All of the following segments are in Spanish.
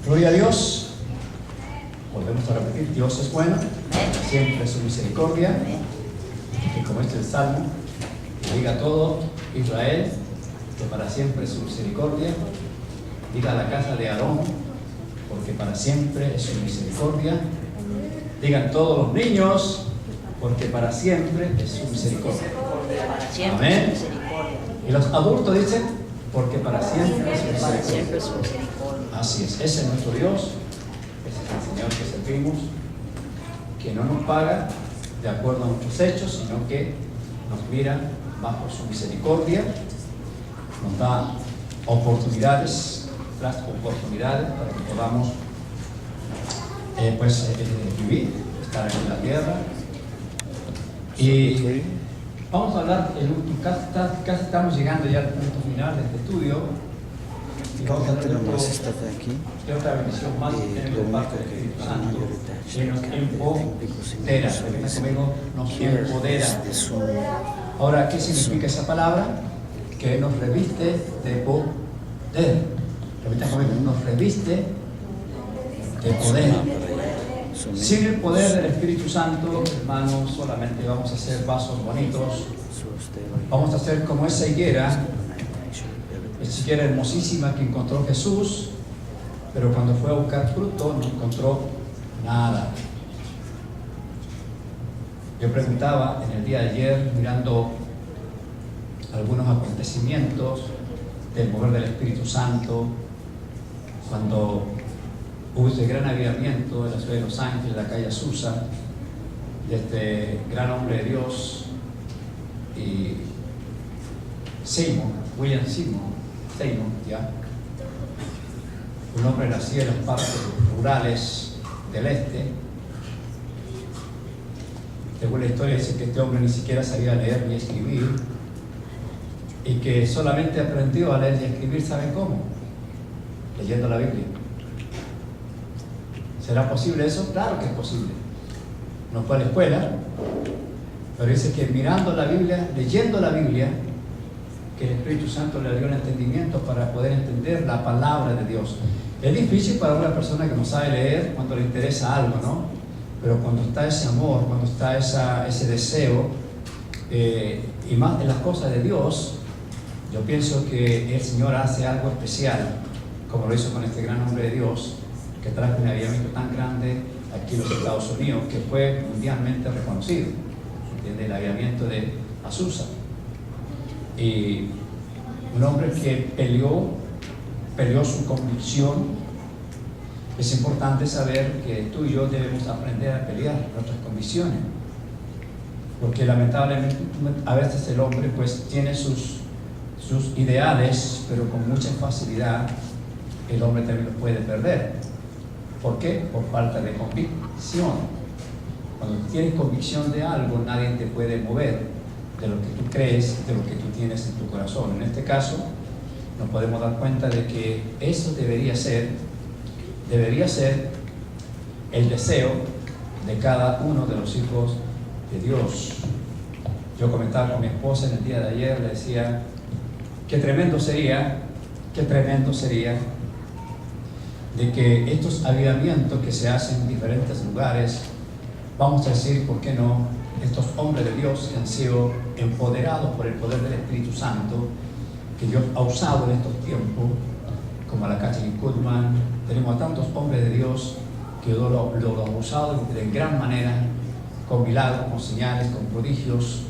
Gloria a Dios. Volvemos a repetir, Dios es bueno, siempre es su misericordia. Que como este el Salmo, que diga todo Israel, que para siempre es su misericordia. Diga a la casa de Aarón, porque para siempre es su misericordia. Digan todos los niños, porque para siempre es su misericordia. Amén. Y los adultos dicen, porque para siempre es su misericordia. Así es, ese es nuestro Dios, ese es el Señor que servimos, que no nos paga de acuerdo a nuestros hechos, sino que nos mira bajo su misericordia, nos da oportunidades tras oportunidades para que podamos vivir, estar en la tierra. Y vamos a hablar, casi estamos llegando ya al punto final de este estudio. Y vamos a ver otra bendición más en el parte del Espíritu Santo, que nos empodera. Conmigo, nos empodera. Ahora, ¿qué significa esa palabra? Que nos reviste de poder. Repitan conmigo, nos reviste de poder. Sin el poder del Espíritu Santo, hermanos, solamente vamos a hacer vasos bonitos. Vamos a ser como esa higuera hermosísima que encontró Jesús, pero cuando fue a buscar fruto no encontró nada. Yo preguntaba en el día de ayer, mirando algunos acontecimientos del mover del Espíritu Santo, cuando hubo ese gran avivamiento en la ciudad de Los Ángeles, en la calle Azusa, de este gran hombre de Dios, y William Seymour, ¿ya? Un hombre nacido en las partes rurales del este. Según la historia dice que este hombre ni siquiera sabía leer ni escribir, y que solamente aprendió a leer y a escribir, ¿saben cómo? Leyendo la Biblia. ¿Será posible eso? Claro que es posible. No fue a la escuela, pero dice que mirando la Biblia, leyendo la Biblia, que el Espíritu Santo le dio el entendimiento para poder entender la palabra de Dios. Es difícil para una persona que no sabe leer cuando le interesa algo, ¿no? Pero cuando está ese amor, cuando está ese deseo, y más en las cosas de Dios, yo pienso que el Señor hace algo especial, como lo hizo con este gran hombre de Dios, que trajo un avivamiento tan grande aquí en los Estados Unidos, que fue mundialmente reconocido, ¿entiende? El avivamiento de Azusa. Y un hombre que peleó su convicción. Es importante saber que tú y yo debemos aprender a pelear nuestras convicciones, porque lamentablemente a veces el hombre pues tiene sus ideales, pero con mucha facilidad el hombre también los puede perder. ¿Por qué? Por falta de convicción. Cuando tienes convicción de algo, nadie te puede mover de lo que tú crees, de lo que tú tienes en tu corazón. En este caso, nos podemos dar cuenta de que eso debería ser el deseo de cada uno de los hijos de Dios. Yo comentaba con mi esposa en el día de ayer, le decía, qué tremendo sería de que estos avivamientos que se hacen en diferentes lugares, vamos a decir, ¿por qué no? Estos hombres de Dios que han sido empoderados por el poder del Espíritu Santo, que Dios ha usado en estos tiempos, como la Catherine Kuhlman. Tenemos a tantos hombres de Dios que lo han usado de gran manera, con milagros, con señales, con prodigios.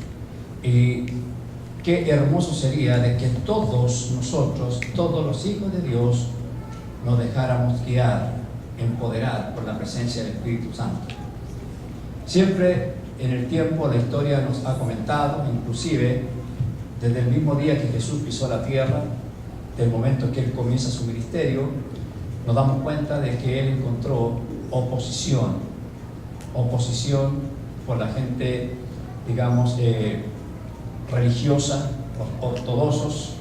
Y qué hermoso sería de que todos nosotros, todos los hijos de Dios, nos dejáramos guiar, empoderar por la presencia del Espíritu Santo. Siempre en el tiempo la historia nos ha comentado, inclusive desde el mismo día que Jesús pisó la tierra, del momento que Él comienza su ministerio, nos damos cuenta de que Él encontró oposición por la gente, digamos, religiosa, los ortodoxos,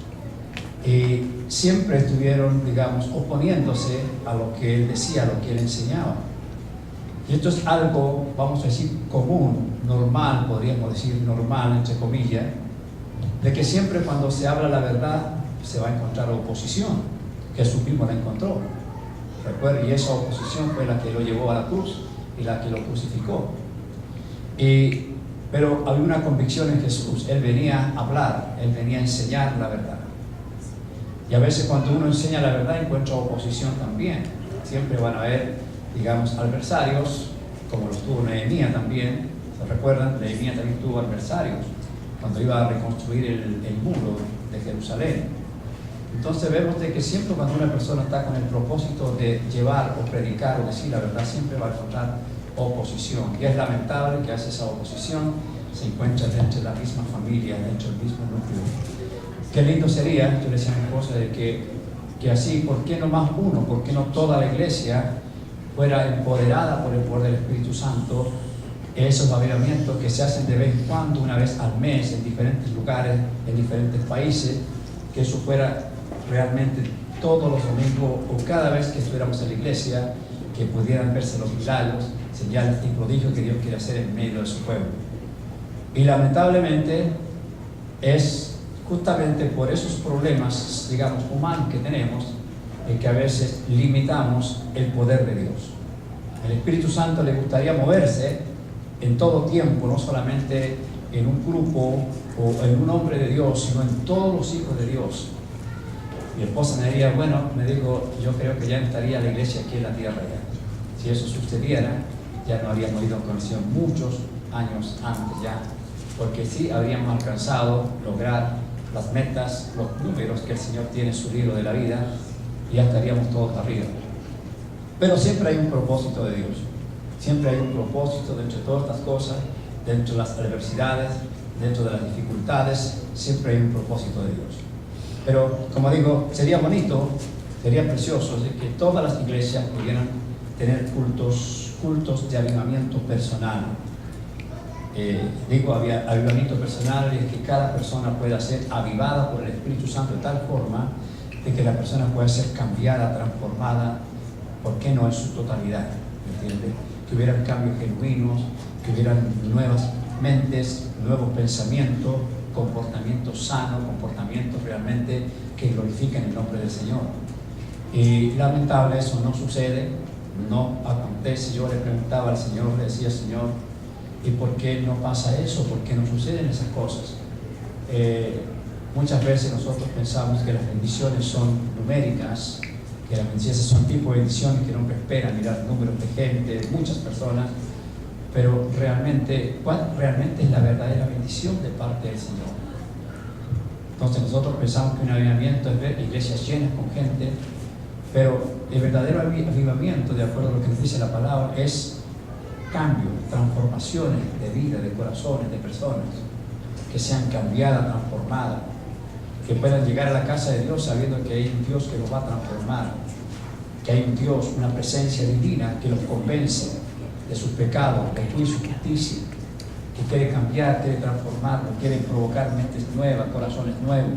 y siempre estuvieron, digamos, oponiéndose a lo que Él decía, a lo que Él enseñaba. Y esto es algo, vamos a decir, común, normal, podríamos decir normal, entre comillas, de que siempre cuando se habla la verdad se va a encontrar oposición. Jesús mismo la encontró. Recuerda, y esa oposición fue la que lo llevó a la cruz y la que lo crucificó. Pero había una convicción en Jesús. Él venía a hablar, Él venía a enseñar la verdad. Y a veces cuando uno enseña la verdad encuentra oposición también. Siempre van a haber, digamos, adversarios, como los tuvo Nehemías también. ¿Se recuerdan? Nehemías también tuvo adversarios cuando iba a reconstruir el muro de Jerusalén. Entonces vemos de que siempre cuando una persona está con el propósito de llevar o predicar o decir la verdad, siempre va a encontrar oposición. Y es lamentable que a veces esa oposición se encuentra dentro de la misma familia, dentro del mismo núcleo. Qué lindo sería, yo le decía a mi esposa, de que así, ¿por qué no más uno? ¿Por qué no toda la iglesia fuera empoderada por el poder del Espíritu Santo? Esos avivamientos que se hacen de vez en cuando, una vez al mes, en diferentes lugares, en diferentes países, que eso fuera realmente todos los domingos o cada vez que estuviéramos en la iglesia, que pudieran verse los milagros, señales y prodigios que Dios quiere hacer en medio de su pueblo. Y lamentablemente es justamente por esos problemas, digamos, humanos que tenemos, que a veces limitamos el poder de Dios. El Espíritu Santo le gustaría moverse en todo tiempo, no solamente en un grupo o en un hombre de Dios, sino en todos los hijos de Dios. Mi esposa me diría, bueno, me dijo, yo creo que ya estaría la iglesia aquí en la tierra ya. Si eso sucediera, ya no habríamos ido a conexión muchos años antes ya, porque sí habríamos alcanzado, lograr las metas, los números que el Señor tiene en su libro de la vida, y ya estaríamos todos arriba. Pero siempre hay un propósito de Dios, siempre hay un propósito dentro de todas estas cosas, dentro de las adversidades, dentro de las dificultades, siempre hay un propósito de Dios. Pero, como digo, sería bonito, sería precioso de que todas las iglesias pudieran tener cultos de avivamiento personal. Digo avivamiento personal es que cada persona pueda ser avivada por el Espíritu Santo de tal forma de que la persona pueda ser cambiada, transformada, ¿por qué no en su totalidad? ¿Me entiende? Que hubieran cambios genuinos, que hubieran nuevas mentes, nuevos pensamientos, comportamientos sanos, comportamientos realmente que glorifiquen el nombre del Señor. Y lamentable eso no sucede, no acontece. Yo le preguntaba al Señor, le decía, Señor, ¿y por qué no pasa eso? ¿Por qué no suceden esas cosas? Muchas veces nosotros pensamos que las bendiciones son numéricas, que las bendiciones son tipo de bendiciones que no esperan mirar números de gente, muchas personas, pero realmente, ¿cuál realmente es la verdadera bendición de parte del Señor? Entonces nosotros pensamos que un avivamiento es ver iglesias llenas con gente, pero el verdadero avivamiento, de acuerdo a lo que nos dice la palabra, es cambio, transformaciones de vida, de corazones, de personas, que sean cambiadas, transformadas, que puedan llegar a la casa de Dios sabiendo que hay un Dios que los va a transformar, que hay un Dios, una presencia divina que los convence de sus pecados, de juicio y justicia, que quiere cambiar, quiere transformar, quiere provocar mentes nuevas, corazones nuevos,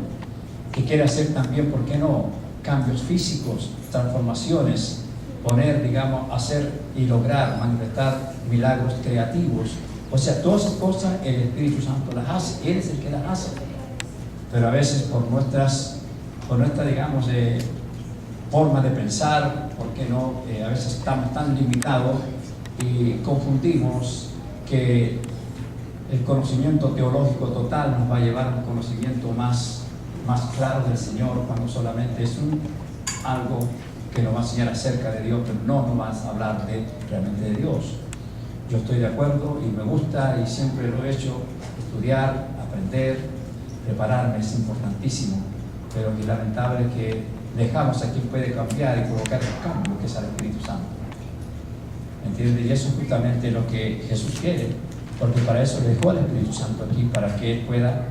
que quiere hacer también, ¿por qué no?, cambios físicos, transformaciones, poner, digamos, hacer y lograr, manifestar milagros creativos. O sea, todas esas cosas el Espíritu Santo las hace, Él es el que las hace. Pero a veces por nuestra, digamos, forma de pensar, ¿por qué no?, a veces estamos tan limitados y confundimos que el conocimiento teológico total nos va a llevar a un conocimiento más claro del Señor, cuando solamente es algo que nos va a enseñar acerca de Dios, pero no nos va a hablar realmente de Dios. Yo estoy de acuerdo y me gusta y siempre lo he hecho, estudiar, aprender, prepararme, es importantísimo, pero es lamentable que dejamos a quien puede cambiar y provocar el cambio, que es el Espíritu Santo. ¿Entiendes? Y eso es justamente lo que Jesús quiere, porque para eso le dejó al Espíritu Santo aquí, para que Él pueda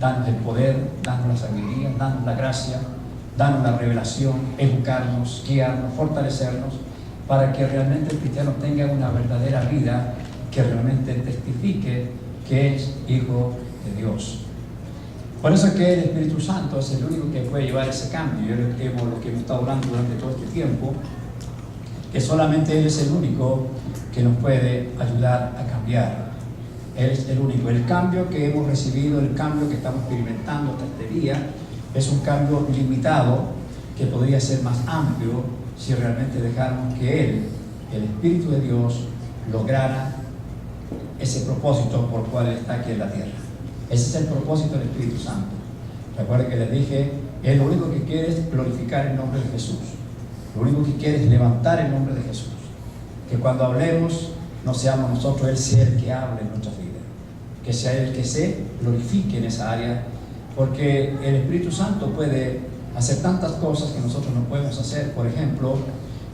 darnos el poder, darnos la sabiduría, darnos la gracia, darnos la revelación, educarnos, guiarnos, fortalecernos, para que realmente el cristiano tenga una verdadera vida que realmente testifique que es hijo de Dios. Por eso es que el Espíritu Santo es el único que puede llevar ese cambio. Yo lo que hemos estado hablando durante todo este tiempo, que solamente Él es el único que nos puede ayudar a cambiar. Él es el único. El cambio que hemos recibido, el cambio que estamos experimentando hasta este día, es un cambio limitado, que podría ser más amplio, si realmente dejáramos que Él, el Espíritu de Dios, lograra ese propósito por el cual Él está aquí en la tierra. Ese es el propósito del Espíritu Santo. Recuerden que les dije, Él lo único que quiere es glorificar el nombre de Jesús. Lo único que quiere es levantar el nombre de Jesús. Que cuando hablemos, no seamos nosotros, Él sea el que hable en nuestras vidas. Que sea Él el que se glorifique en esa área. Porque el Espíritu Santo puede hacer tantas cosas que nosotros no podemos hacer. Por ejemplo,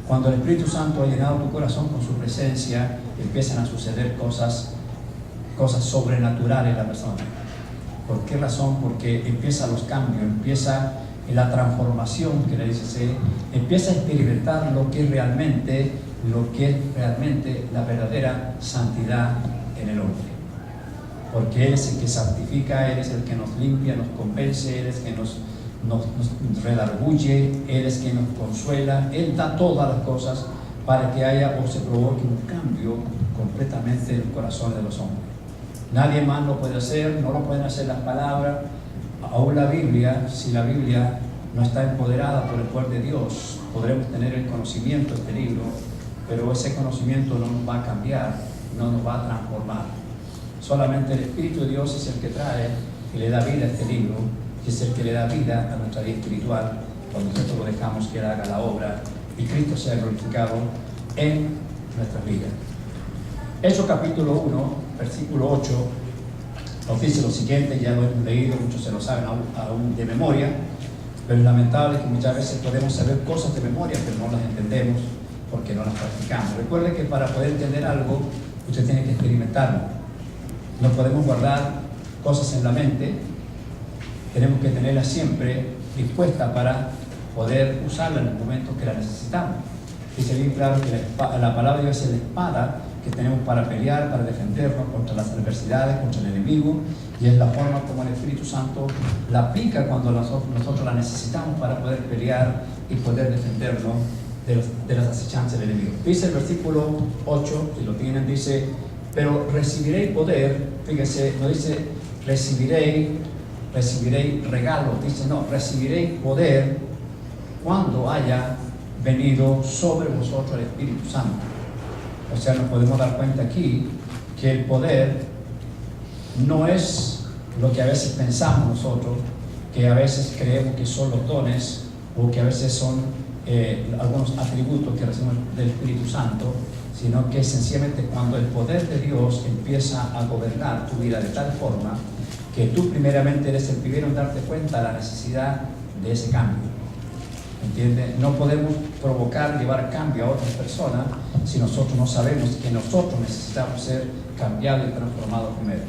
cuando el Espíritu Santo ha llenado tu corazón con su presencia, empiezan a suceder cosas sobrenaturales en la persona. ¿Por qué razón? Porque empiezan los cambios, empieza la transformación que le dice, empieza a experimentar lo que es realmente la verdadera santidad en el hombre. Porque Él es el que santifica, Él es el que nos limpia, nos convence, Él es el que nos redarguye, Él es quien nos consuela. Él da todas las cosas para que haya o se provoque un cambio completamente en el corazón de los hombres. Nadie más lo puede hacer, no lo pueden hacer las palabras. Aún la Biblia, si la Biblia no está empoderada por el poder de Dios, podremos tener el conocimiento de este libro, pero ese conocimiento no nos va a cambiar, no nos va a transformar. Solamente el Espíritu de Dios es el que trae y le da vida a este libro, y es el que le da vida a nuestra vida espiritual cuando nosotros lo dejamos que Él haga la obra y Cristo sea glorificado en nuestras vidas. Hechos capítulo 1, versículo 8, nos dice lo siguiente, ya lo hemos leído, muchos se lo saben aún de memoria, pero es lamentable que muchas veces podemos saber cosas de memoria, pero no las entendemos porque no las practicamos. Recuerde que para poder entender algo, usted tiene que experimentarlo. No podemos guardar cosas en la mente, tenemos que tenerlas siempre dispuestas para poder usarla en el momento que la necesitamos. Dice bien claro que la palabra de Dios es la espada que tenemos para pelear, para defendernos contra las adversidades, contra el enemigo, y es la forma como el Espíritu Santo la aplica cuando nosotros la necesitamos para poder pelear y poder defendernos de las acechanzas del enemigo. Dice el versículo 8, si lo tienen, dice, pero recibiréis poder, fíjense, no dice recibiréis regalos, dice no, recibiréis poder cuando haya venido sobre vosotros el Espíritu Santo. O sea, nos podemos dar cuenta aquí que el poder no es lo que a veces pensamos nosotros, que a veces creemos que son los dones o que a veces son algunos atributos que recibimos del Espíritu Santo, sino que sencillamente cuando el poder de Dios empieza a gobernar tu vida de tal forma que tú primeramente eres el primero en darte cuenta de la necesidad de ese cambio. ¿Entiendes? No podemos provocar, llevar cambio a otras personas si nosotros no sabemos que nosotros necesitamos ser cambiados y transformados primero.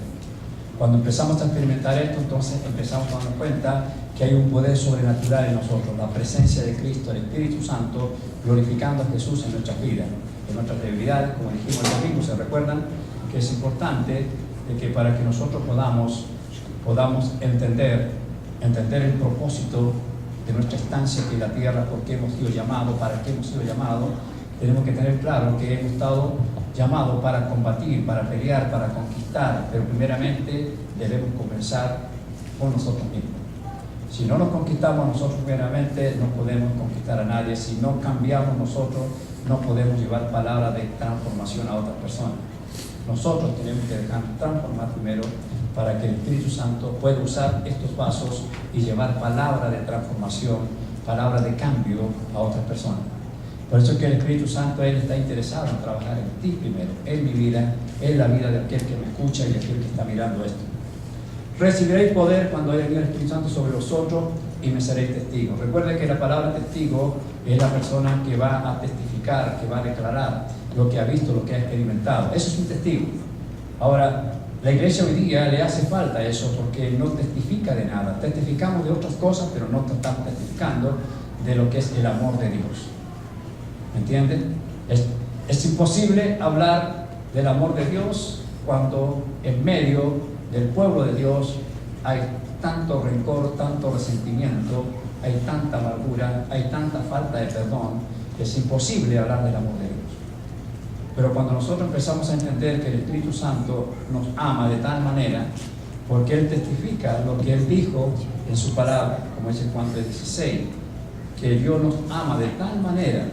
Cuando empezamos a experimentar esto, entonces empezamos a darnos cuenta que hay un poder sobrenatural en nosotros, la presencia de Cristo, el Espíritu Santo, glorificando a Jesús en nuestras vidas, en nuestras debilidades, como dijimos el domingo. ¿Se recuerdan? Que es importante de que para que nosotros podamos entender el propósito de nuestra estancia aquí en la tierra, por qué hemos sido llamados, para qué hemos sido llamados, tenemos que tener claro que hemos estado llamados para combatir, para pelear, para conquistar, pero primeramente debemos comenzar con nosotros mismos. Si no nos conquistamos nosotros primeramente, no podemos conquistar a nadie. Si no cambiamos nosotros, no podemos llevar palabras de transformación a otras personas. Nosotros tenemos que dejarnos transformar primero para que el Espíritu Santo pueda usar estos vasos y llevar palabra de transformación, palabra de cambio a otras personas. Por eso es que el Espíritu Santo, Él está interesado en trabajar en ti primero, en mi vida, en la vida de aquel que me escucha y aquel que está mirando esto. Recibiréis poder cuando haya venido el Espíritu Santo sobre vosotros y me seréis testigos. Recuerden que la palabra testigo es la persona que va a testificar, que va a declarar lo que ha visto, lo que ha experimentado. Eso es un testigo. Ahora, la iglesia hoy día le hace falta eso porque no testifica de nada. Testificamos de otras cosas, pero no estamos testificando de lo que es el amor de Dios. ¿Me entienden? Es imposible hablar del amor de Dios cuando en medio del pueblo de Dios hay tanto rencor, tanto resentimiento, hay tanta amargura, hay tanta falta de perdón, que es imposible hablar del amor de Dios. Pero cuando nosotros empezamos a entender que el Espíritu Santo nos ama de tal manera, porque Él testifica lo que Él dijo en su palabra, como dice Juan 3:16, que Dios nos ama de tal manera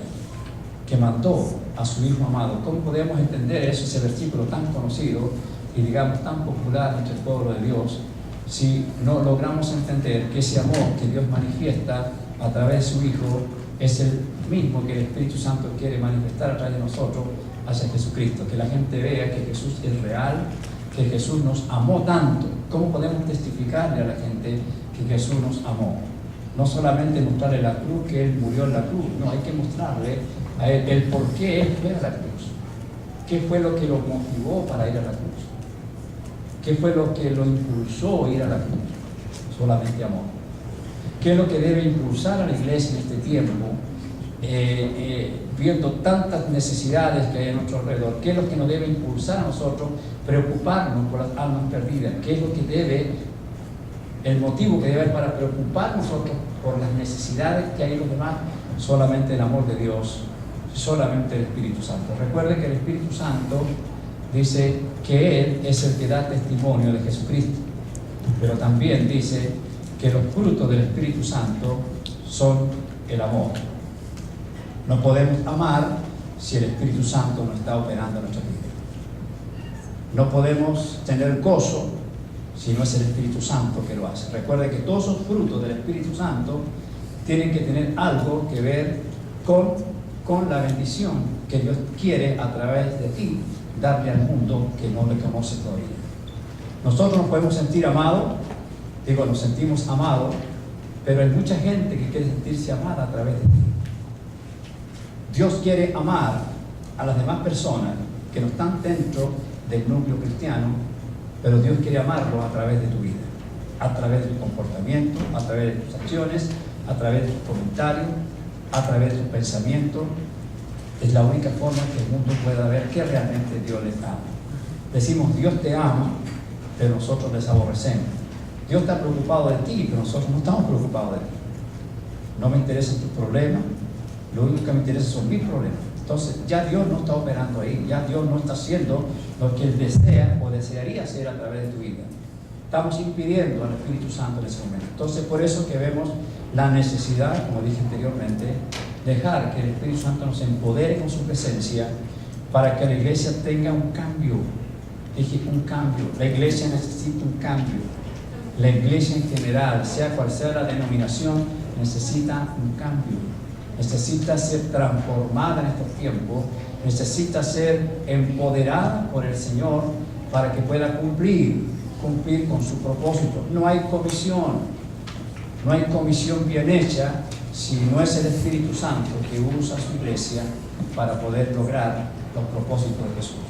que mandó a su Hijo amado. ¿Cómo podemos entender eso, ese versículo tan conocido y digamos tan popular entre el pueblo de Dios, si no logramos entender que ese amor que Dios manifiesta a través de su Hijo es el mismo que el Espíritu Santo quiere manifestar a través de nosotros hacia Jesucristo? Que la gente vea que Jesús es real, que Jesús nos amó tanto. ¿Cómo podemos testificarle a la gente que Jesús nos amó? No solamente mostrarle la cruz, que Él murió en la cruz, no, hay que mostrarle a Él el por qué Él fue a la cruz. ¿Qué fue lo que lo motivó para ir a la cruz? ¿Qué fue lo que lo impulsó a ir a la cruz? Solamente amor. ¿Qué es lo que debe impulsar a la iglesia en este tiempo, viendo tantas necesidades que hay a nuestro alrededor? ¿Qué es lo que nos debe impulsar a nosotros preocuparnos por las almas perdidas? ¿Qué es lo que debe, el motivo que debe haber para preocupar nosotros por las necesidades que hay en los demás? Solamente el amor de Dios, solamente el Espíritu Santo. Recuerde que el Espíritu Santo dice que Él es el que da testimonio de Jesucristo, pero también dice que los frutos del Espíritu Santo son el amor. No podemos amar si el Espíritu Santo no está operando en nuestra vida. No podemos tener gozo si no es el Espíritu Santo que lo hace. Recuerde que todos esos frutos del Espíritu Santo tienen que tener algo que ver con la bendición que Dios quiere a través de ti darle al mundo que no le conoce todavía. Nosotros nos podemos sentir amados, nos sentimos amados, pero hay mucha gente que quiere sentirse amada a través de ti. Dios quiere amar a las demás personas que no están dentro del núcleo cristiano, pero Dios quiere amarlo a través de tu vida, a través de tu comportamiento, a través de tus acciones, a través de tus comentarios, a través de tus pensamientos. Es la única forma que el mundo pueda ver que realmente Dios les ama. Decimos, Dios te ama, pero nosotros les aborrecemos. Dios está preocupado de ti, pero nosotros no estamos preocupados de ti. No me interesan tus problemas, lo único que me interesa son mis problemas. Entonces ya Dios no está operando ahí, ya Dios no está haciendo lo que Él desea o desearía hacer a través de tu vida. Estamos impidiendo al Espíritu Santo en ese momento. Entonces por eso que vemos la necesidad, como dije anteriormente, dejar que el Espíritu Santo nos empodere con su presencia para que la iglesia tenga un cambio. Dije un cambio. La iglesia necesita un cambio. La iglesia en general, sea cual sea la denominación, necesita un cambio. Necesita ser transformada en estos tiempos. Necesita ser empoderada por el Señor para que pueda cumplir con su propósito. No hay comisión bien hecha si no es el Espíritu Santo que usa su iglesia para poder lograr los propósitos de Jesús.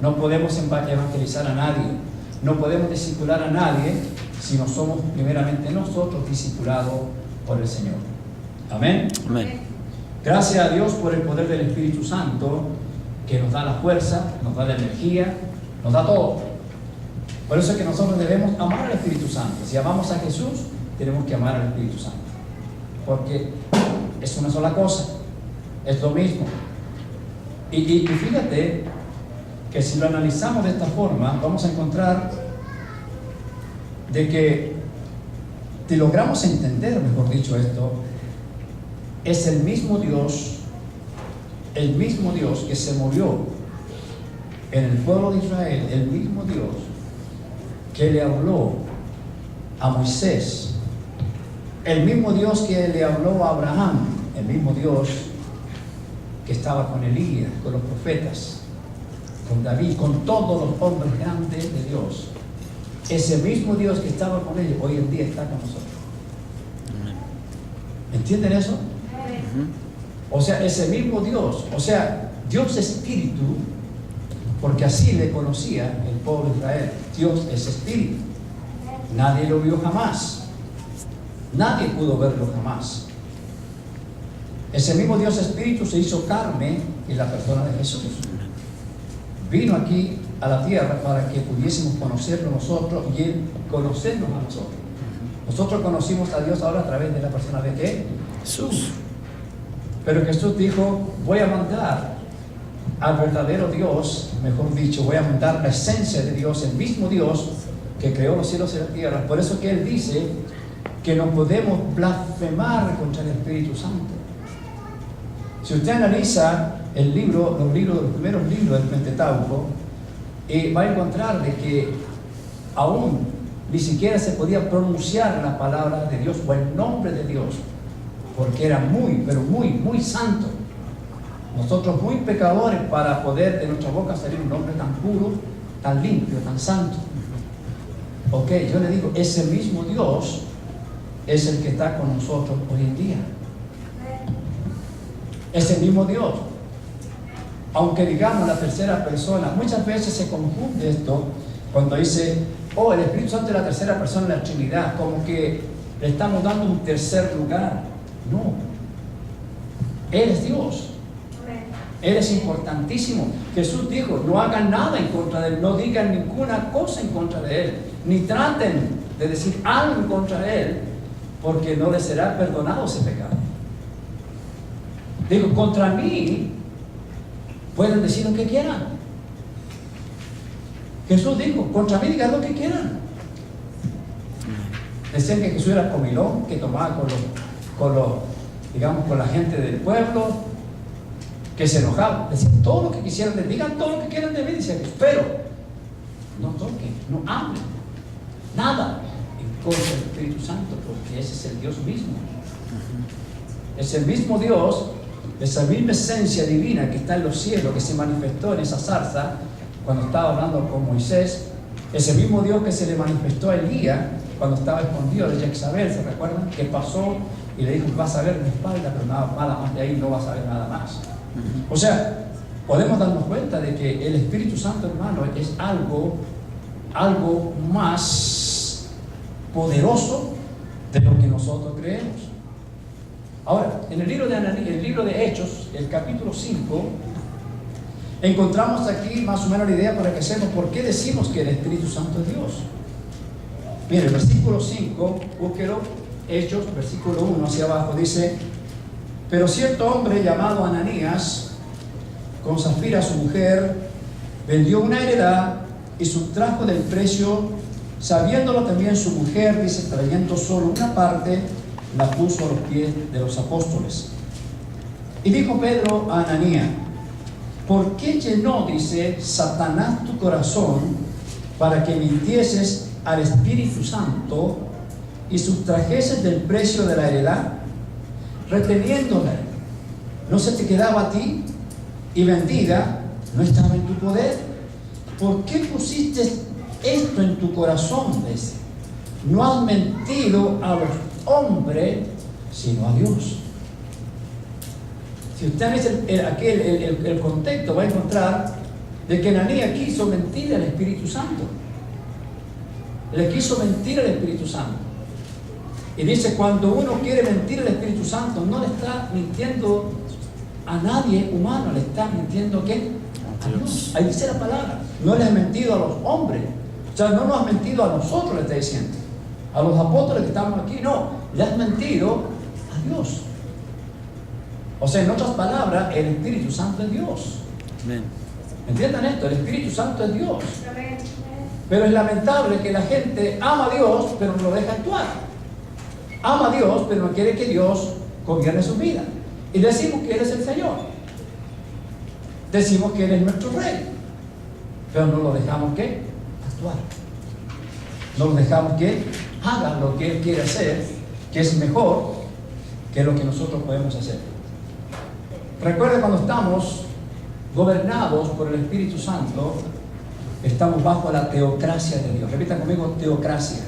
No podemos evangelizar a nadie, no podemos discipular a nadie si no somos primeramente nosotros discipulados por el Señor. Amén. Amén. Gracias a Dios por el poder del Espíritu Santo que nos da la fuerza, nos da la energía, nos da todo. Por eso es que nosotros debemos amar al Espíritu Santo. Si amamos a Jesús, tenemos que amar al Espíritu Santo, porque es una sola cosa, es lo mismo. Y fíjate que si lo analizamos de esta forma, vamos a encontrar de que si logramos entender, mejor dicho, esto, es el mismo Dios que se movió en el pueblo de Israel, el mismo Dios que le habló a Moisés, el mismo Dios que le habló a Abraham, el mismo Dios que estaba con Elías, con los profetas, con David, con todos los hombres grandes de Dios. Ese mismo Dios que estaba con ellos, hoy en día está con nosotros. ¿Entienden eso? O sea, ese mismo Dios, o sea, Dios es espíritu, porque así le conocía el pueblo de Israel. Dios es espíritu. Nadie lo vio jamás. Nadie pudo verlo jamás. Ese mismo Dios espíritu se hizo carne en la persona de Jesús. Vino aquí a la tierra para que pudiésemos conocerlo nosotros y Él conocernos a nosotros. Nosotros conocimos a Dios ahora a través de la persona de ¿qué? Jesús. Pero Jesús dijo, voy a mandar al verdadero Dios, mejor dicho, voy a mandar la esencia de Dios, el mismo Dios que creó los cielos y la tierra. Por eso que Él dice que no podemos blasfemar contra el Espíritu Santo. Si usted analiza los primeros libros del Pentateuco, va a encontrar de que aún ni siquiera se podía pronunciar la palabra de Dios o el nombre de Dios, porque era pero muy santo. Nosotros muy pecadores para poder de nuestra boca salir un nombre tan puro, tan limpio, tan santo. Ok, yo le digo, ese mismo Dios es el que está con nosotros hoy en día. Ese mismo Dios. Aunque digamos la tercera persona, muchas veces se confunde esto cuando dice, el Espíritu Santo es la tercera persona de la Trinidad, como que le estamos dando un tercer lugar. No. Él es Dios. Él es importantísimo. Jesús dijo, no hagan nada en contra de Él, no digan ninguna cosa en contra de Él, ni traten de decir algo en contra de Él, porque no les será perdonado ese pecado. Digo, contra mí pueden decir lo que quieran. Jesús dijo, contra mí digan lo que quieran. Decían que Jesús era comilón, que tomaba con la gente del pueblo, que se enojaba. Decían todo lo que quisieran, digan todo lo que quieran de mí, decía Jesús, pero no toquen, no hablen nada en contra del Espíritu Santo, porque ese es el Dios mismo. Es el mismo Dios, esa misma esencia divina que está en los cielos, que se manifestó en esa zarza cuando estaba hablando con Moisés, ese mismo Dios que se le manifestó a Elías cuando estaba escondido de Jezabel, ¿se recuerdan? Que pasó y le dijo, vas a ver mi espalda, pero nada más de ahí no vas a ver nada más. O sea, podemos darnos cuenta de que el Espíritu Santo, hermano, es algo más poderoso de lo que nosotros creemos. Ahora, en el libro de Hechos, el capítulo 5, encontramos aquí más o menos la idea para que sepan por qué decimos que el Espíritu Santo es Dios. Mire, el versículo 5, búsquelo, Hechos, versículo 1 hacia abajo, dice: pero cierto hombre llamado Ananías, con Zafira su mujer, vendió una heredad y sustrajo del precio, sabiéndolo también su mujer, dice, trayendo solo una parte, la puso a los pies de los apóstoles. Y dijo Pedro a Ananías: ¿por qué llenó, dice, Satanás tu corazón para que mintieses al Espíritu Santo y sustrajeses del precio de la heredad, reteniéndola? ¿No se te quedaba a ti? Y vendida, ¿no estaba en tu poder? ¿Por qué pusiste esto en tu corazón? Dice, no has mentido a los hombres, sino a Dios. Si usted dice el contexto, va a encontrar de que Ananías quiso mentir al Espíritu Santo. Le quiso mentir al Espíritu Santo. Y dice, cuando uno quiere mentir al Espíritu Santo, no le está mintiendo a nadie humano, le está mintiendo ¿a qué? A Dios. Ahí dice la palabra. No le has mentido a los hombres. O sea, no nos has mentido a nosotros, le está diciendo. A los apóstoles que estamos aquí, no. Le has mentido a Dios. O sea, en otras palabras, el Espíritu Santo es Dios. Amén. ¿Entiendan esto? El Espíritu Santo es Dios. Amén. Pero es lamentable que la gente ama a Dios, pero no lo deja actuar. Ama a Dios, pero no quiere que Dios gobierne su vida. Y decimos que Él es el Señor. Decimos que Él es nuestro Rey. Pero no lo dejamos que actuar. No lo dejamos que haga lo que Él quiere hacer, que es mejor que lo que nosotros podemos hacer. Recuerda, cuando estamos gobernados por el Espíritu Santo, estamos bajo la teocracia de Dios. Repita conmigo, teocracia.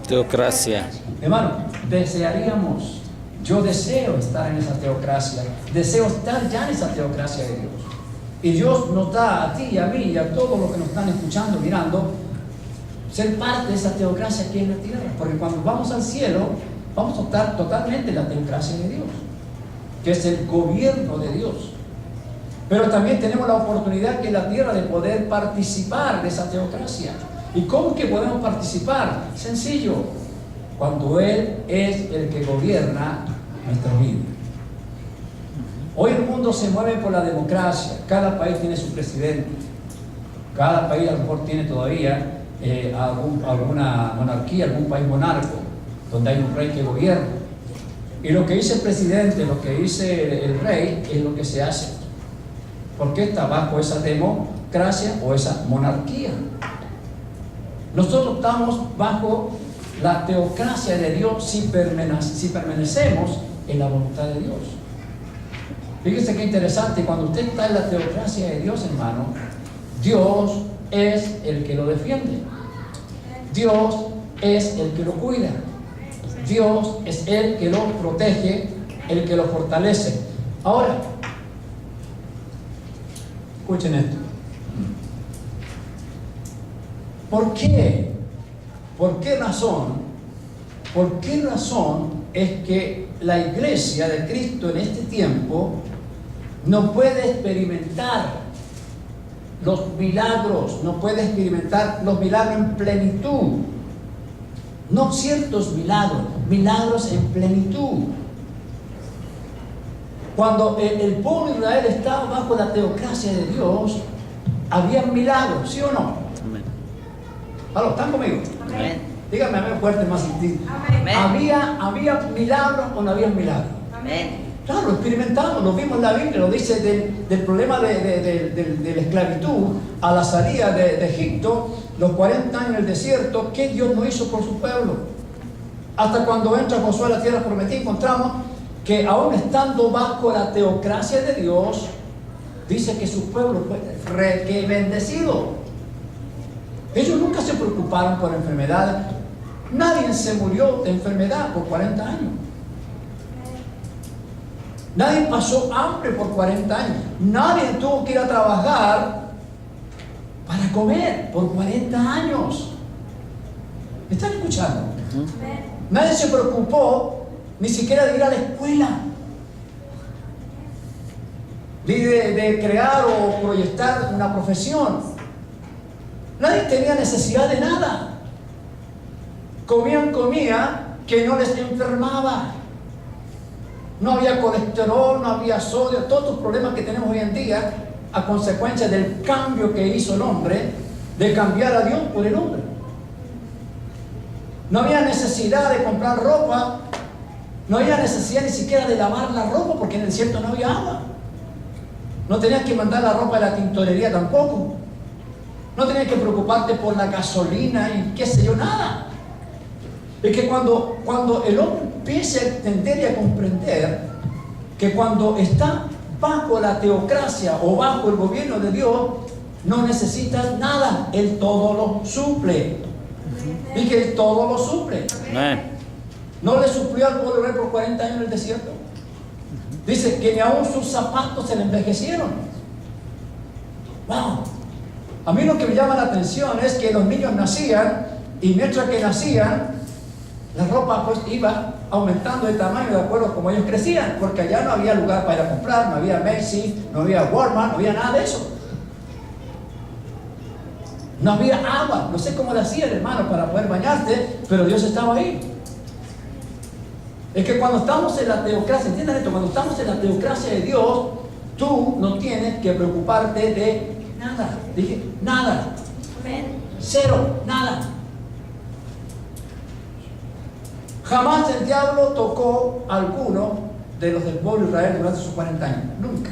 Teocracia. Hermano, desearíamos, yo deseo estar en esa teocracia, deseo estar ya en esa teocracia de Dios. Y Dios nos da a ti y a mí y a todos los que nos están escuchando, mirando, ser parte de esa teocracia aquí en la tierra. Porque cuando vamos al cielo, vamos a estar totalmente en la teocracia de Dios, que es el gobierno de Dios. Pero también tenemos la oportunidad que en la tierra de poder participar de esa teocracia. ¿Y cómo que podemos participar? Sencillo, cuando Él es el que gobierna nuestra vida. Hoy el mundo se mueve por la democracia. Cada país tiene su presidente. Cada país a lo mejor tiene todavía alguna monarquía, algún país monarco, donde hay un rey que gobierna. Y lo que dice el presidente, lo que dice el rey, es lo que se hace. Porque está bajo esa democracia o esa monarquía. Nosotros estamos bajo la teocracia de Dios si permanecemos en la voluntad de Dios. Fíjese qué interesante, cuando usted está en la teocracia de Dios, hermano, Dios es el que lo defiende. Dios es el que lo cuida. Dios es el que lo protege, el que lo fortalece. Ahora, escuchen esto. ¿Por qué? ¿Por qué razón? ¿Por qué razón es que la iglesia de Cristo en este tiempo no puede experimentar los milagros, no puede experimentar los milagros en plenitud? No ciertos milagros, milagros en plenitud. Cuando el pueblo de Israel estaba bajo la teocracia de Dios, había milagros, ¿sí o no? Amén. ¿Aló? ¿Están conmigo? Amén. Díganme, a ver fuerte, más sentido. ¿Había milagros o no había milagros? Amén. Claro, lo experimentamos, lo vimos en la Biblia, lo dice del problema de la esclavitud a la salida de Egipto, los 40 años en el desierto. ¿Qué Dios no hizo por su pueblo? Hasta cuando entra Josué a la tierra prometida, encontramos que aún estando bajo la teocracia de Dios, dice que su pueblo fue que bendecido. Ellos nunca se preocuparon por enfermedades. Nadie se murió de enfermedad por 40 años. Nadie pasó hambre por 40 años. Nadie tuvo que ir a trabajar para comer por 40 años. ¿Me están escuchando? Nadie se preocupó ni siquiera de ir a la escuela, ni de crear o proyectar una profesión. Nadie tenía necesidad de nada. Comían que no les enfermaba. No había colesterol, no había sodio, todos los problemas que tenemos hoy en día a consecuencia del cambio que hizo el hombre, de cambiar a Dios por el hombre. No había necesidad de comprar ropa, no había necesidad ni siquiera de lavar la ropa porque en el desierto no había agua. No tenías que mandar la ropa a la tintorería tampoco. No tenías que preocuparte por la gasolina y qué sé yo, nada. Es que cuando el hombre empiece a entender y a comprender que cuando está bajo la teocracia o bajo el gobierno de Dios, no necesitas nada, Él todo lo suple. Y que Él todo lo suple. No le suplió al pueblo de Israel por 40 años en el desierto. Dice que ni aún sus zapatos se le envejecieron. Wow. A mí lo que me llama la atención es que los niños nacían y mientras que nacían, la ropa pues iba aumentando de tamaño de acuerdo a como ellos crecían, porque allá no había lugar para ir a comprar, no había Macy's, no había Walmart, no había nada de eso. No había agua, no sé cómo le hacían, hermano, para poder bañarte, pero Dios estaba ahí. Es que cuando estamos en la teocracia, entiendan esto, cuando estamos en la teocracia de Dios, tú no tienes que preocuparte de nada. Dije, nada. Cero, nada. Jamás el diablo tocó a alguno de los del pueblo de Israel durante sus 40 años. Nunca.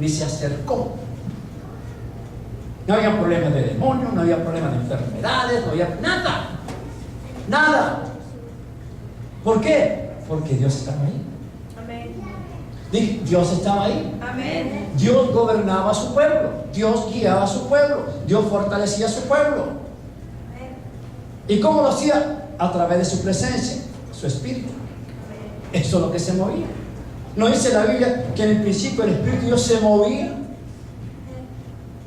Ni se acercó. No había problemas de demonios, no había problemas de enfermedades, no había nada. Nada. ¿Por qué? Porque Dios estaba ahí. Amén. Dije, Dios estaba ahí. Amén. Dios gobernaba a su pueblo. Dios guiaba a su pueblo. Dios fortalecía a su pueblo. ¿Y cómo lo hacía? A través de su presencia, su espíritu. Eso es lo que se movía. ¿No dice la Biblia que en el principio el Espíritu de Dios se movía?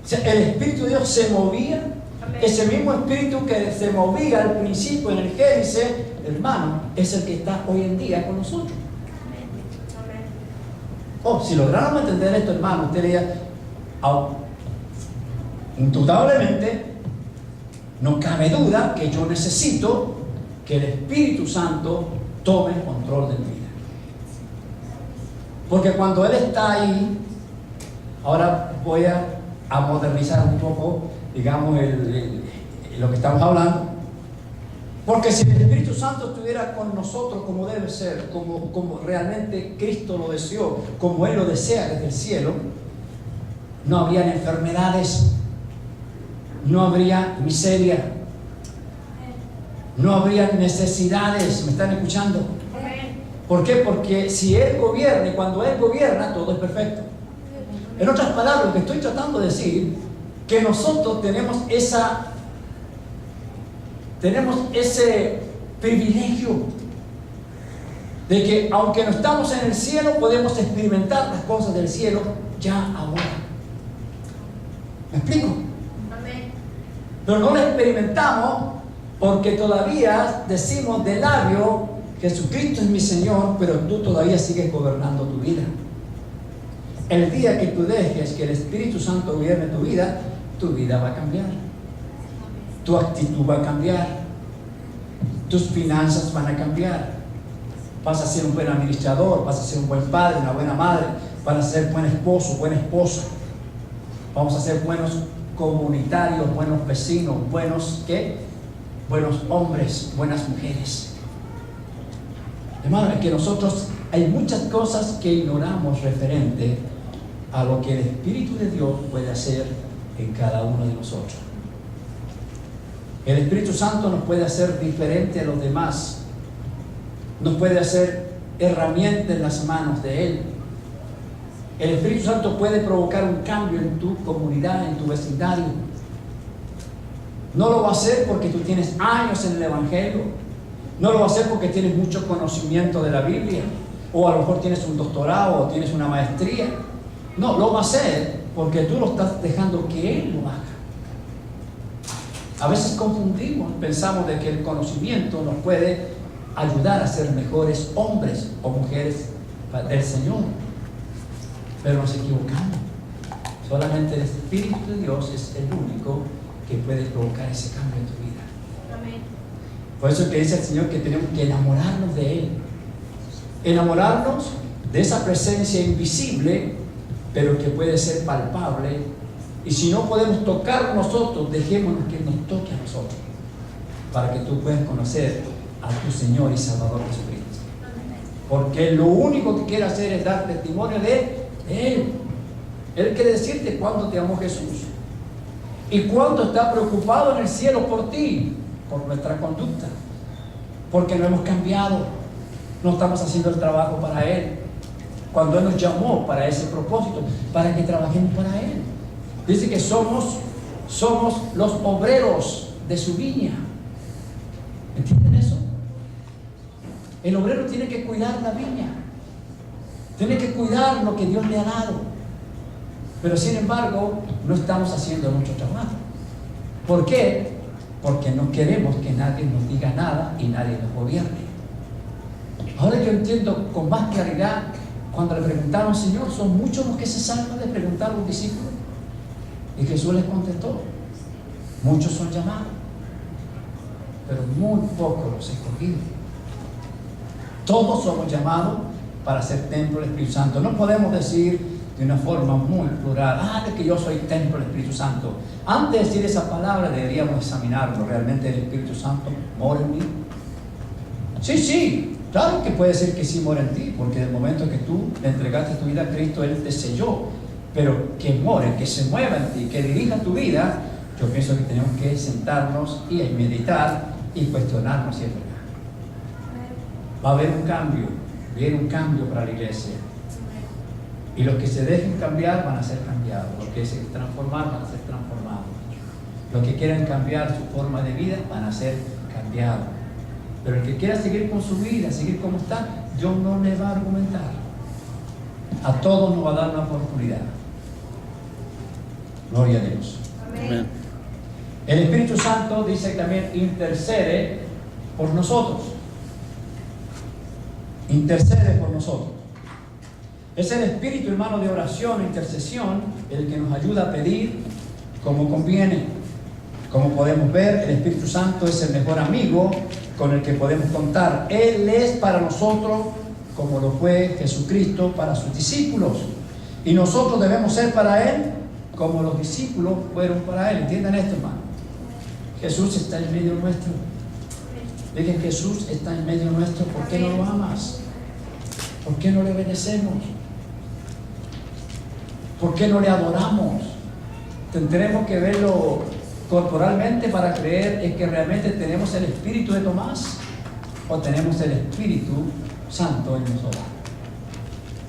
O sea, el Espíritu de Dios se movía. Ese mismo Espíritu que se movía al principio en el Génesis, hermano, es el que está hoy en día con nosotros. Oh, si lográramos entender esto, hermano, usted diría, indudablemente, no cabe duda que yo necesito que el Espíritu Santo tome el control de mi vida. Porque cuando Él está ahí, ahora voy a modernizar un poco, digamos, lo que estamos hablando. Porque si el Espíritu Santo estuviera con nosotros como debe ser, como realmente Cristo lo deseó, como Él lo desea desde el cielo, no habrían enfermedades, no habría miseria, no habría necesidades. ¿Me están escuchando? ¿Por qué? Porque si Él gobierna, y cuando Él gobierna, todo es perfecto. En otras palabras, lo que estoy tratando de decir, que nosotros tenemos ese privilegio de que aunque no estamos en el cielo, podemos experimentar las cosas del cielo ya ahora. ¿Me explico? Amén. Pero no lo experimentamos porque todavía decimos de labio: Jesucristo es mi Señor, pero tú todavía sigues gobernando tu vida. El día que tú dejes que el Espíritu Santo gobierne tu vida va a cambiar. Tu actitud va a cambiar. Tus finanzas van a cambiar. Vas a ser un buen administrador, vas a ser un buen padre, una buena madre, vas a ser buen esposo, buena esposa. Vamos a ser buenos comunitarios, buenos vecinos, buenos hombres, buenas mujeres. Hermano, es que nosotros hay muchas cosas que ignoramos referente a lo que el Espíritu de Dios puede hacer en cada uno de nosotros. El Espíritu Santo nos puede hacer diferente a los demás, nos puede hacer herramienta en las manos de Él. El Espíritu Santo puede provocar un cambio en tu comunidad, en tu vecindario. No lo va a hacer porque tú tienes años en el Evangelio, no lo va a hacer porque tienes mucho conocimiento de la Biblia, o a lo mejor tienes un doctorado o tienes una maestría. No, lo va a hacer porque tú lo estás dejando que Él lo haga. A veces confundimos, pensamos de que el conocimiento nos puede ayudar a ser mejores hombres o mujeres del Señor, pero nos equivocamos. Solamente el Espíritu de Dios es el único que puede provocar ese cambio en tu vida. Amén. Por eso es que dice el Señor que tenemos que enamorarnos de Él, enamorarnos de esa presencia invisible, pero que puede ser palpable. Y si no podemos tocar nosotros, dejémonos que nos toque a nosotros, para que tú puedas conocer a tu Señor y Salvador Jesucristo. Porque lo único que quiere hacer es dar testimonio de Él. Él quiere decirte cuánto te amó Jesús y cuánto está preocupado en el cielo por ti, por nuestra conducta, porque no hemos cambiado, no estamos haciendo el trabajo para Él, cuando Él nos llamó para ese propósito, para que trabajemos para Él. Dice que somos los obreros de su viña. ¿Entienden eso? El obrero tiene que cuidar la viña, tiene que cuidar lo que Dios le ha dado, pero sin embargo no estamos haciendo mucho trabajo. ¿Por qué? Porque no queremos que nadie nos diga nada y nadie nos gobierne. Ahora yo entiendo con más claridad cuando le preguntaron: Señor, ¿son muchos los que se salvan? Le preguntaron a los discípulos. Y Jesús les contestó: muchos son llamados, pero muy pocos los escogidos. Todos somos llamados para ser templo del Espíritu Santo. No podemos decir de una forma muy plural: de que yo soy templo del Espíritu Santo. Antes de decir esa palabra deberíamos examinarlo. ¿Realmente el Espíritu Santo mora en mí? Sí, claro que puede ser que sí mora en ti, porque del momento que tú le entregaste tu vida a Cristo, Él te selló. Pero que more, que se mueva en ti, que dirija tu vida, yo pienso que tenemos que sentarnos y meditar y cuestionarnos si es verdad. Va a haber un cambio, viene un cambio para la iglesia. Y los que se dejen cambiar van a ser cambiados, los que se transformar van a ser transformados. Los que quieran cambiar su forma de vida van a ser cambiados. Pero el que quiera seguir con su vida, seguir como está, Dios no le va a argumentar. A todos nos va a dar una oportunidad. Gloria a Dios. Amén. El Espíritu Santo dice que también intercede por nosotros. Intercede por nosotros. Es el Espíritu, hermano, de oración e intercesión, el que nos ayuda a pedir como conviene. Como podemos ver, el Espíritu Santo es el mejor amigo con el que podemos contar. Él es para nosotros como lo fue Jesucristo para sus discípulos. Y nosotros debemos ser para Él como los discípulos fueron para Él. ¿Entiendan esto, hermano? Jesús está en medio nuestro. Dije, Jesús está en medio nuestro, ¿por qué no lo amas? ¿Por qué no le obedecemos? ¿Por qué no le adoramos? Tendremos que verlo corporalmente para creer en que realmente tenemos el espíritu de Tomás o tenemos el Espíritu Santo en nosotros.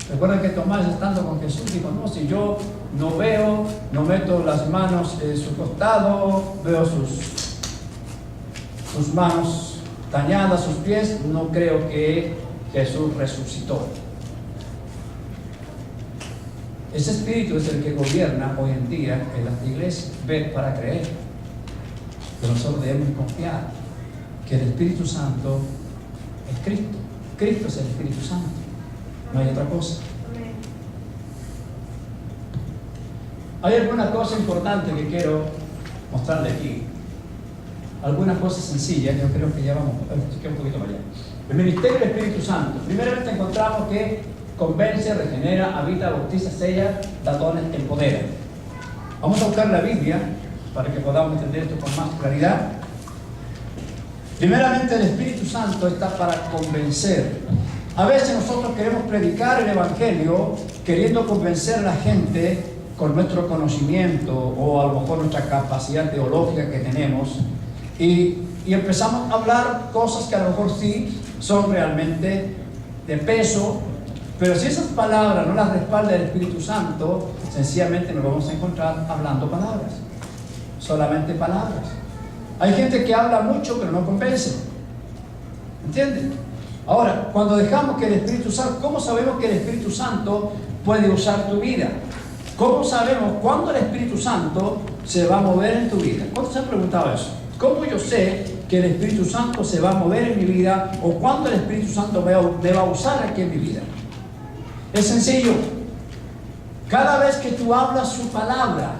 Recuerden que Tomás, estando con Jesús, dijo, no, si yo no veo, no meto las manos en su costado, veo sus manos dañadas, sus pies, no creo que Jesús resucitó. Ese espíritu es el que gobierna hoy en día en las iglesias, ver para creer. Pero nosotros debemos confiar que el Espíritu Santo es Cristo. Cristo es el Espíritu Santo. No hay otra cosa. Hay alguna cosa importante que quiero mostrarle aquí. Algunas cosas sencillas, yo creo que ya vamos un poquito más allá. El ministerio del Espíritu Santo. Primeramente encontramos que convence, regenera, habita, bautiza, sella, da dones, empodera. Vamos a buscar la Biblia para que podamos entender esto con más claridad. Primeramente, el Espíritu Santo está para convencer. A veces nosotros queremos predicar el Evangelio queriendo convencer a la gente con nuestro conocimiento o a lo mejor nuestra capacidad teológica que tenemos y empezamos a hablar cosas que a lo mejor sí son realmente de peso, pero si esas palabras no las respalda el Espíritu Santo, sencillamente nos vamos a encontrar hablando palabras, solamente palabras. Hay gente que habla mucho pero no convence, ¿entienden? Ahora, cuando dejamos que el Espíritu Santo, ¿cómo sabemos que el Espíritu Santo puede usar tu vida? ¿Cómo sabemos cuándo el Espíritu Santo se va a mover en tu vida? ¿Cuántos se han preguntado eso? ¿Cómo yo sé que el Espíritu Santo se va a mover en mi vida o cuándo el Espíritu Santo me va a usar aquí en mi vida? Es sencillo. Cada vez que tú hablas su palabra,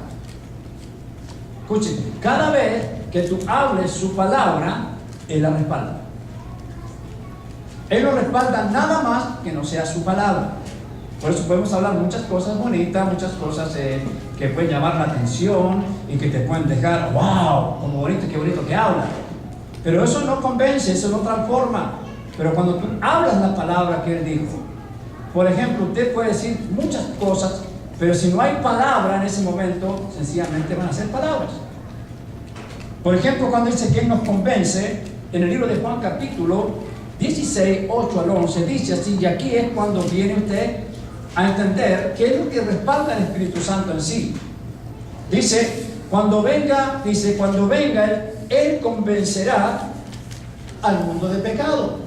escuchen, cada vez que tú hables su palabra, Él la respalda. Él no respalda nada más que no sea su palabra. Por eso podemos hablar muchas cosas bonitas, muchas cosas que pueden llamar la atención y que te pueden dejar, wow, como bonito, qué bonito que habla. Pero eso no convence, eso no transforma. Pero cuando tú hablas la palabra que Él dijo, por ejemplo, usted puede decir muchas cosas, pero si no hay palabra en ese momento, sencillamente van a ser palabras. Por ejemplo, cuando dice que Él nos convence, en el libro de Juan capítulo 16, 8 al 11, dice así, y aquí es cuando viene usted a entender qué es lo que respalda el Espíritu Santo en sí. Dice, cuando venga, Él convencerá al mundo de pecado.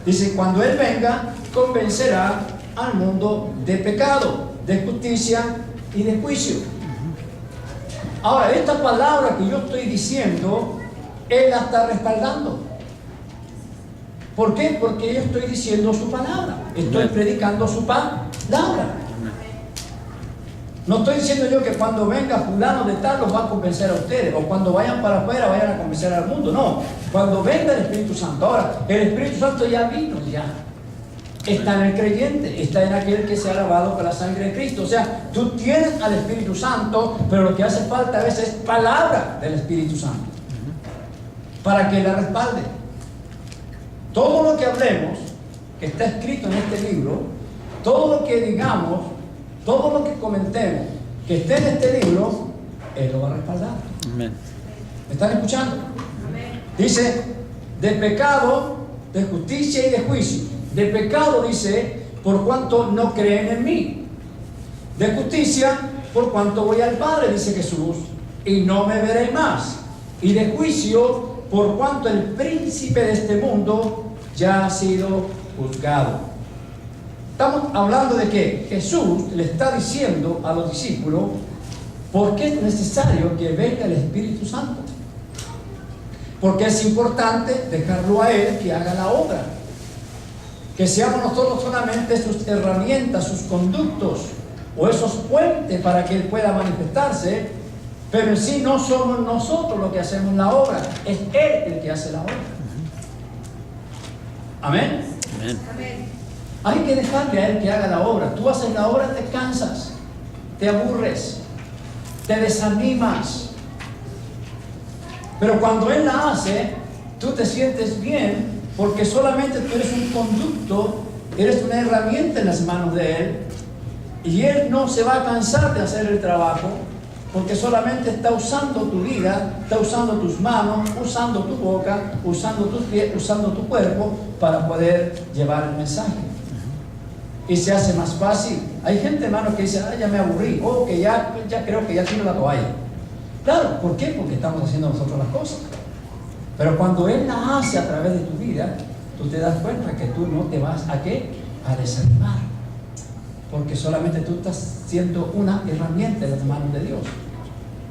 Dice, cuando Él venga, convencerá al mundo de pecado, de justicia y de juicio. Ahora, esta palabra que yo estoy diciendo, Él la está respaldando. ¿Por qué? Porque yo estoy diciendo su palabra. Estoy predicando su palabra. No estoy diciendo yo que cuando venga fulano de tal los va a convencer a ustedes, o cuando vayan para afuera vayan a convencer al mundo. No, cuando venga el Espíritu Santo. Ahora, el Espíritu Santo ya vino, ya. Está en el creyente, está en aquel que se ha lavado con la sangre de Cristo. O sea, tú tienes al Espíritu Santo, pero lo que hace falta a veces es palabra del Espíritu Santo para que la respalde. Todo lo que hablemos, que está escrito en este libro, todo lo que digamos, todo lo que comentemos, que esté en este libro, Él lo va a respaldar. Amén. ¿Me están escuchando? Amén. Dice, de pecado, de justicia y de juicio. De pecado dice, por cuanto no creen en mí. De justicia, por cuanto voy al Padre, dice Jesús, y no me veréis más. Y de juicio, por cuanto el príncipe de este mundo ya ha sido juzgado. Estamos hablando de que Jesús le está diciendo a los discípulos por qué es necesario que venga el Espíritu Santo. Porque es importante dejarlo a Él que haga la obra. Que seamos nosotros solamente sus herramientas, sus conductos o esos puentes para que Él pueda manifestarse, pero en sí no somos nosotros los que hacemos la obra, es Él el que hace la obra. Amén. Amén. Hay que dejarle a Él que haga la obra. Tú haces la obra, te cansas, te aburres, te desanimas. Pero cuando Él la hace, tú te sientes bien porque solamente tú eres un conducto, eres una herramienta en las manos de Él, y Él no se va a cansar de hacer el trabajo porque solamente está usando tu vida, está usando tus manos, usando tu boca, usando tus pies, usando tu cuerpo para poder llevar el mensaje. Y se hace más fácil. Hay gente, hermano, que dice, ya me aburrí, que ya creo que ya tiro la toalla. Claro, ¿por qué? Porque estamos haciendo nosotros las cosas. Pero cuando Él la hace a través de tu vida, tú te das cuenta que tú no te vas a ¿qué? A desanimar. Porque solamente tú estás siendo una herramienta en las manos de Dios.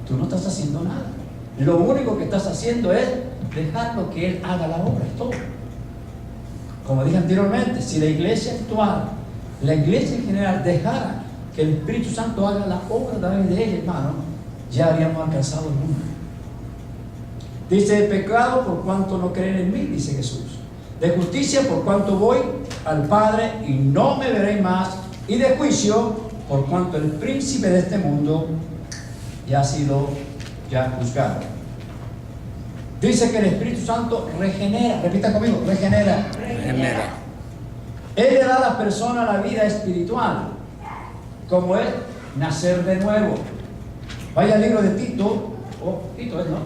Tú no estás haciendo nada. Lo único que estás haciendo es dejarlo que Él haga la obra, es todo. Como dije anteriormente, si la iglesia actual, la iglesia en general, dejara que el Espíritu Santo haga la obra a través de ella, hermano, ya habríamos alcanzado el mundo. Dice, de pecado por cuanto no creen en mí, dice Jesús. De justicia por cuanto voy al Padre y no me veréis más. Y de juicio por cuanto el príncipe de este mundo ya ha sido juzgado. Dice que el Espíritu Santo regenera. Repita conmigo, regenera. Él le da a la persona la vida espiritual, como es nacer de nuevo. Vaya al libro de Tito. Tito es, ¿no?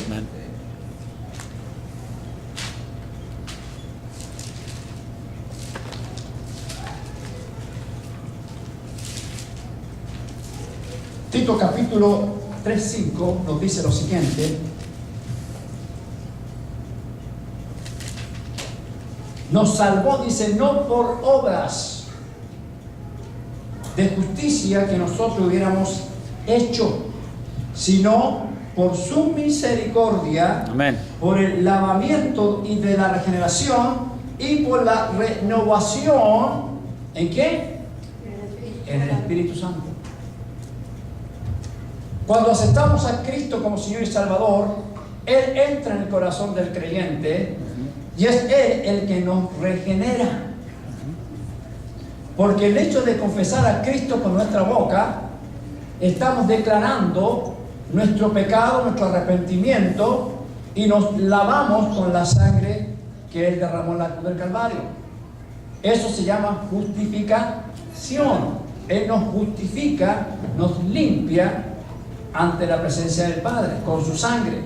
Amén. Tito capítulo 3:5 nos dice lo siguiente: nos salvó, dice, no por obras de justicia que nosotros hubiéramos hecho, sino por su misericordia. Amén. Por el lavamiento y de la regeneración y por la renovación. ¿En qué? En el Espíritu Santo. Cuando aceptamos a Cristo como Señor y Salvador, Él entra en el corazón del creyente y es Él el que nos regenera. Porque el hecho de confesar a Cristo con nuestra boca, estamos declarando nuestro pecado, nuestro arrepentimiento, y nos lavamos con la sangre que Él derramó en la cruz del Calvario. Eso se llama justificación. Él nos justifica, nos limpia ante la presencia del Padre con su sangre.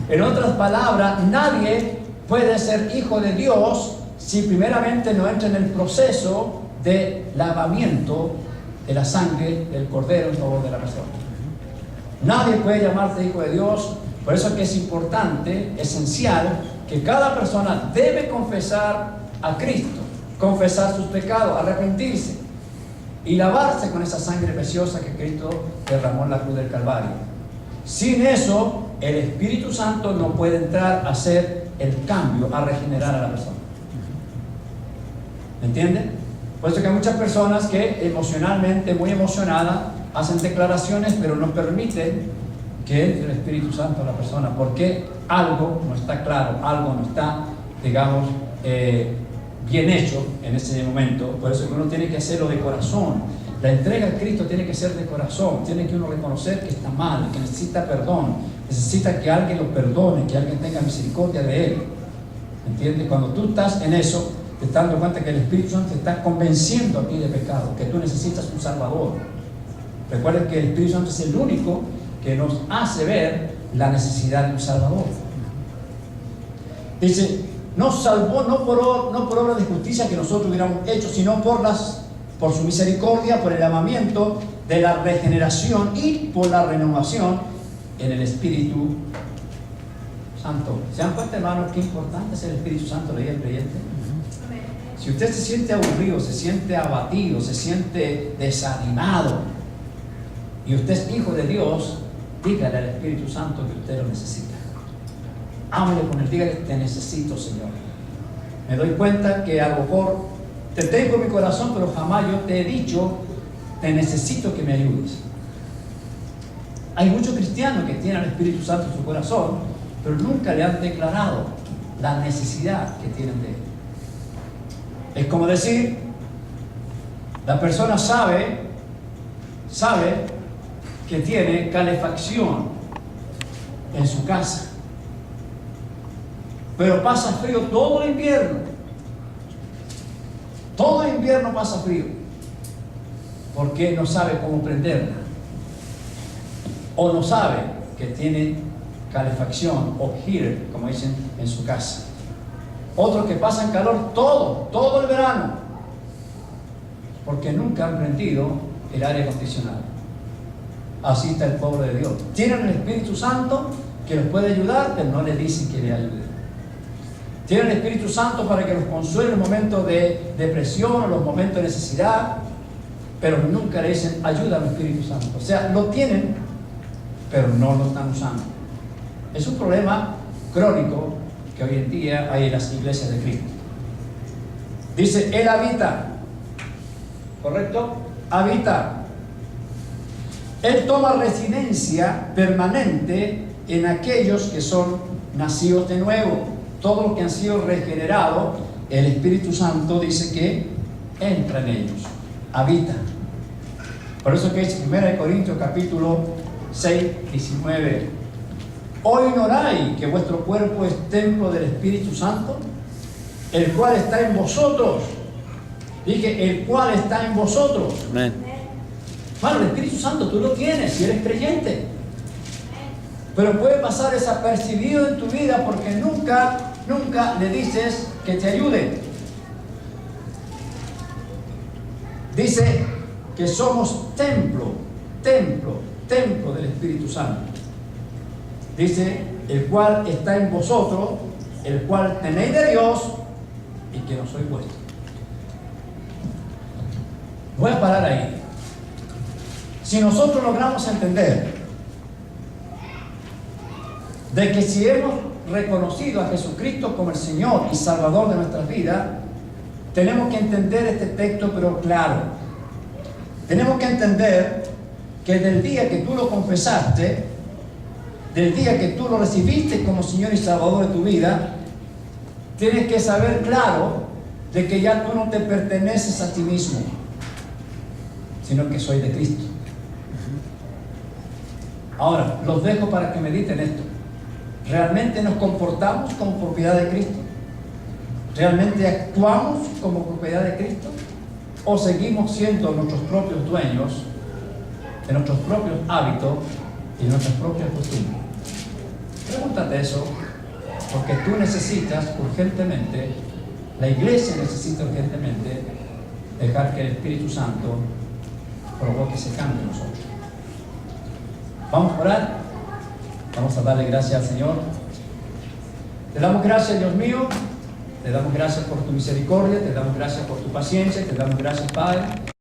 En otras palabras, nadie puede ser hijo de Dios si primeramente no entra en el proceso de lavamiento de la sangre del Cordero en favor de la persona. Nadie puede llamarse hijo de Dios. Por eso es que es importante, esencial, que cada persona debe confesar a Cristo, confesar sus pecados, arrepentirse y lavarse con esa sangre preciosa que Cristo derramó en la cruz del Calvario. Sin eso, el Espíritu Santo no puede entrar a hacer el cambio, a regenerar a la persona. ¿Me entienden? Por eso que hay muchas personas que emocionalmente, muy emocionadas, hacen declaraciones, pero no permiten que entre el Espíritu Santo a la persona, porque algo no está claro, algo no está, digamos, bien hecho en ese momento. Por eso que uno tiene que hacerlo de corazón. La entrega a Cristo tiene que ser de corazón. Tiene que uno reconocer que está mal, que necesita perdón, necesita que alguien lo perdone, que alguien tenga misericordia de él. ¿Entiendes? Cuando tú estás en eso, te estás dando cuenta que el Espíritu Santo te está convenciendo a ti de pecado, que tú necesitas un Salvador. Recuerden que el Espíritu Santo es el único que nos hace ver la necesidad de un Salvador. Dice, nos salvó no por obras de justicia que nosotros hubiéramos hecho, sino por su misericordia, por el lavamiento de la regeneración y por la renovación en el Espíritu Santo. ¿Se dan cuenta, hermanos, qué importante es el Espíritu Santo en el creyente? Si usted se siente aburrido, se siente abatido, se siente desanimado, y usted es hijo de Dios, dígale al Espíritu Santo que usted lo necesita. Háblele con él, dígale, te necesito, Señor. Me doy cuenta que a lo mejor te tengo en mi corazón, pero jamás yo te he dicho, te necesito que me ayudes. Hay muchos cristianos que tienen al Espíritu Santo en su corazón, pero nunca le han declarado la necesidad que tienen de él. Es como decir, la persona sabe que tiene calefacción en su casa, pero pasa frío todo el invierno. Todo el invierno pasa frío, porque no sabe cómo prenderla, o no sabe que tiene calefacción o heater, como dicen en su casa. Otros que pasan calor todo el verano, porque nunca han prendido el aire acondicionado. Así está el pueblo de Dios. Tienen el Espíritu Santo que los puede ayudar, pero no le dicen que le ayude. Tienen el Espíritu Santo para que los consuele en los momentos de depresión o los momentos de necesidad, pero nunca le dicen ayuda al Espíritu Santo. O sea, lo tienen, pero no lo están usando. Es un problema crónico que hoy en día hay en las iglesias de Cristo. Dice, Él habita. ¿Correcto? Habita. Él toma residencia permanente en aquellos que son nacidos de nuevo. Todos los que han sido regenerados, el Espíritu Santo dice que entra en ellos, habita. Por eso que dice 1 Corintios capítulo 6, 19. ¿O ignoráis que vuestro cuerpo es templo del Espíritu Santo, el cual está en vosotros? Dije, el cual está en vosotros. Amén. Bueno, el Espíritu Santo tú lo tienes si eres creyente, pero puede pasar desapercibido en tu vida porque nunca le dices que te ayude. Dice que somos templo del Espíritu Santo. Dice, el cual está en vosotros, el cual tenéis de Dios y que no sois vuestros. Voy a parar ahí. Si nosotros logramos entender de que si hemos reconocido a Jesucristo como el Señor y Salvador de nuestras vidas, tenemos que entender este texto, pero claro. Tenemos que entender que del día que tú lo confesaste, del día que tú lo recibiste como Señor y Salvador de tu vida, tienes que saber claro de que ya tú no te perteneces a ti mismo, sino que soy de Cristo. Ahora, los dejo para que mediten esto. ¿Realmente nos comportamos como propiedad de Cristo? ¿Realmente actuamos como propiedad de Cristo? ¿O seguimos siendo nuestros propios dueños de nuestros propios hábitos y nuestras propias costumbres? Pregúntate eso, porque tú necesitas urgentemente, la iglesia necesita urgentemente dejar que el Espíritu Santo provoque ese cambio en nosotros. Vamos a orar. Vamos a darle gracias al Señor. Te damos gracias, Dios mío. Te damos gracias por tu misericordia. Te damos gracias por tu paciencia. Te damos gracias, Padre,